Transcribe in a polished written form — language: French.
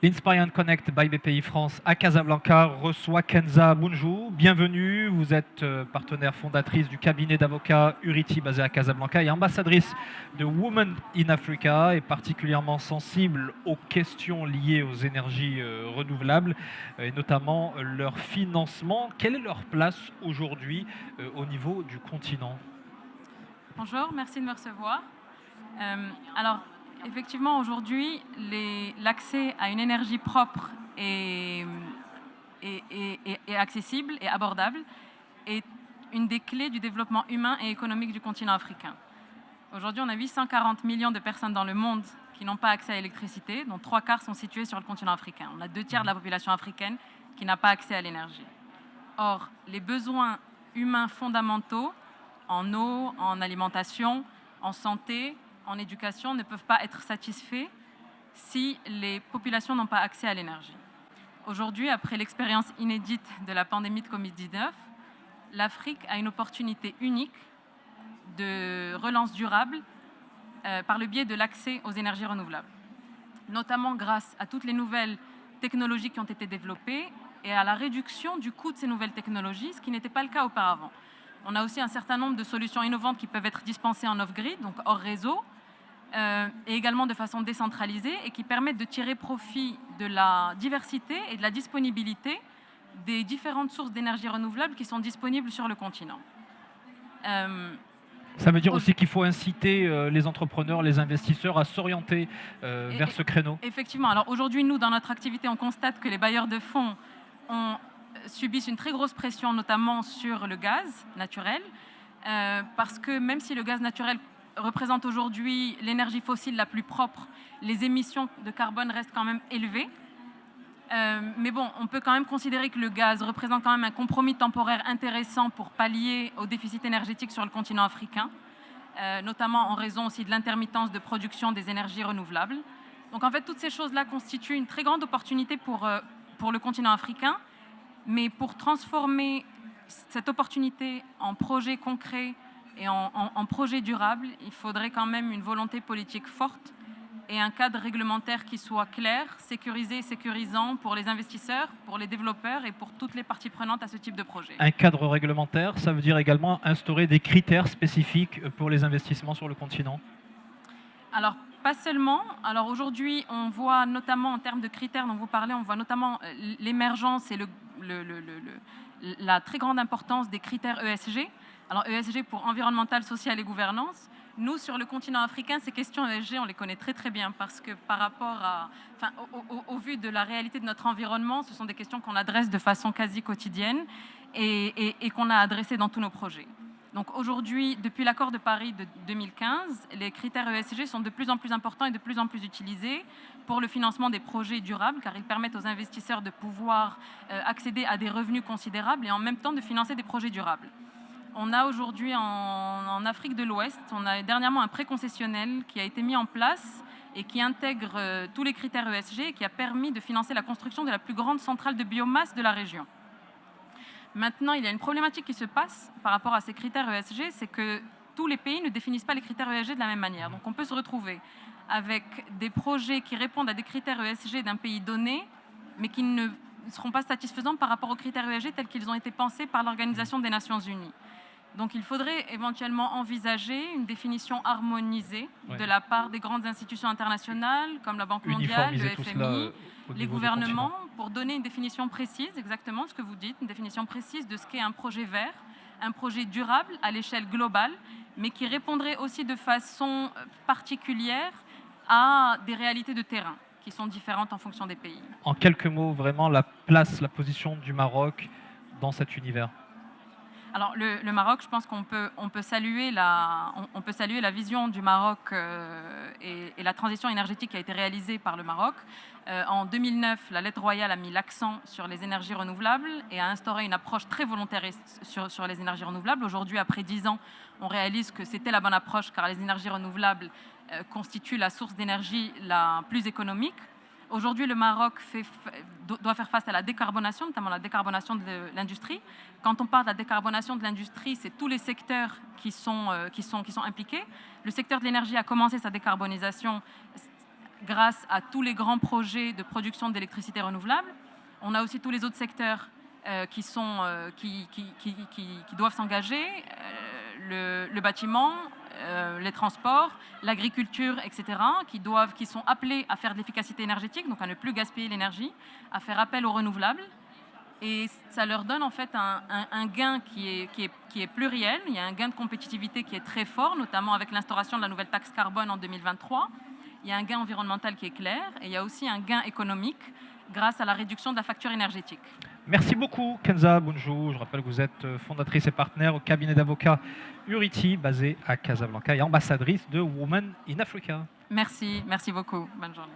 L'Inspire and Connect by BPI France à Casablanca reçoit Kenza Bounjou. Bienvenue, vous êtes partenaire fondatrice du cabinet d'avocats Uriti basé à Casablanca et ambassadrice de Women in Africa et particulièrement sensible aux questions liées aux énergies renouvelables et notamment leur financement. Quelle est leur place aujourd'hui au niveau du continent ? Bonjour, merci de me recevoir. Alors, effectivement, aujourd'hui, l'accès à une énergie propre et accessible et abordable est une des clés du développement humain et économique du continent africain. Aujourd'hui, on a 840 millions de personnes dans le monde qui n'ont pas accès à l'électricité, dont 3/4 sont situées sur le continent africain. On a 2/3 de la population africaine qui n'a pas accès à l'énergie. Or, les besoins humains fondamentaux en eau, en alimentation, en santé, en éducation ne peuvent pas être satisfaits si les populations n'ont pas accès à l'énergie. Aujourd'hui, après l'expérience inédite de la pandémie de Covid-19, l'Afrique a une opportunité unique de relance durable par le biais de l'accès aux énergies renouvelables, notamment grâce à toutes les nouvelles technologies qui ont été développées et à la réduction du coût de ces nouvelles technologies, ce qui n'était pas le cas auparavant. On a aussi un certain nombre de solutions innovantes qui peuvent être dispensées en off-grid, donc hors réseau, et également de façon décentralisée, et qui permettent de tirer profit de la diversité et de la disponibilité des différentes sources d'énergie renouvelable qui sont disponibles sur le continent. Ça veut dire aussi qu'il faut inciter les entrepreneurs, les investisseurs à s'orienter vers ce créneau. Effectivement. Alors aujourd'hui, nous, dans notre activité, on constate que les bailleurs de fonds subissent une très grosse pression, notamment sur le gaz naturel, parce que même si le gaz naturel représente aujourd'hui l'énergie fossile la plus propre, les émissions de carbone restent quand même élevées. Mais bon, on peut quand même considérer que le gaz représente quand même un compromis temporaire intéressant pour pallier au déficit énergétique sur le continent africain, notamment en raison aussi de l'intermittence de production des énergies renouvelables. Donc en fait, toutes ces choses-là constituent une très grande opportunité pour le continent africain, mais pour transformer cette opportunité en projet concret et en projet durable, il faudrait quand même une volonté politique forte et un cadre réglementaire qui soit clair, sécurisé et sécurisant pour les investisseurs, pour les développeurs et pour toutes les parties prenantes à ce type de projet. Un cadre réglementaire, ça veut dire également instaurer des critères spécifiques pour les investissements sur le continent ? Alors, pas seulement. Alors aujourd'hui, on voit notamment en termes de critères dont vous parlez, on voit notamment l'émergence et la très grande importance des critères ESG. Alors ESG pour environnemental, social et gouvernance. Nous, sur le continent africain, ces questions ESG, on les connaît très très bien parce que par rapport au vu de la réalité de notre environnement, ce sont des questions qu'on adresse de façon quasi quotidienne et qu'on a adressées dans tous nos projets. Donc aujourd'hui, depuis l'accord de Paris de 2015, les critères ESG sont de plus en plus importants et de plus en plus utilisés pour le financement des projets durables, car ils permettent aux investisseurs de pouvoir accéder à des revenus considérables et en même temps de financer des projets durables. On a aujourd'hui en Afrique de l'Ouest, on a dernièrement un prêt concessionnel qui a été mis en place et qui intègre tous les critères ESG et qui a permis de financer la construction de la plus grande centrale de biomasse de la région. Maintenant, il y a une problématique qui se passe par rapport à ces critères ESG, c'est que tous les pays ne définissent pas les critères ESG de la même manière. Donc on peut se retrouver avec des projets qui répondent à des critères ESG d'un pays donné, mais qui ne seront pas satisfaisants par rapport aux critères ESG tels qu'ils ont été pensés par l'Organisation des Nations Unies. Donc il faudrait éventuellement envisager une définition harmonisée de la part des grandes institutions internationales comme la Banque mondiale, le FMI, les gouvernements, pour donner une définition précise, exactement ce que vous dites, une définition précise de ce qu'est un projet vert, un projet durable à l'échelle globale, mais qui répondrait aussi de façon particulière à des réalités de terrain qui sont différentes en fonction des pays. En quelques mots, vraiment la place, la position du Maroc dans cet univers. Alors le Maroc, je pense qu'on peut saluer la vision du Maroc et la transition énergétique qui a été réalisée par le Maroc. En 2009, la lettre royale a mis l'accent sur les énergies renouvelables et a instauré une approche très volontariste sur les énergies renouvelables. Aujourd'hui, après 10 ans, on réalise que c'était la bonne approche car les énergies renouvelables constituent la source d'énergie la plus économique. Aujourd'hui, le Maroc doit faire face à la décarbonation, notamment la décarbonation de l'industrie. Quand on parle de la décarbonation de l'industrie, c'est tous les secteurs qui sont impliqués. Le secteur de l'énergie a commencé sa décarbonisation grâce à tous les grands projets de production d'électricité renouvelable. On a aussi tous les autres secteurs qui doivent s'engager, le bâtiment, les transports, l'agriculture, etc., qui sont appelés à faire de l'efficacité énergétique, donc à ne plus gaspiller l'énergie, à faire appel aux renouvelables. Et ça leur donne en fait un gain qui est pluriel. Il y a un gain de compétitivité qui est très fort, notamment avec l'instauration de la nouvelle taxe carbone en 2023. Il y a un gain environnemental qui est clair et il y a aussi un gain économique grâce à la réduction de la facture énergétique. Merci beaucoup, Kenza Bounjou. Je rappelle que vous êtes fondatrice et partenaire au cabinet d'avocats Urity, basé à Casablanca, et ambassadrice de Women in Africa. Merci beaucoup. Bonne journée.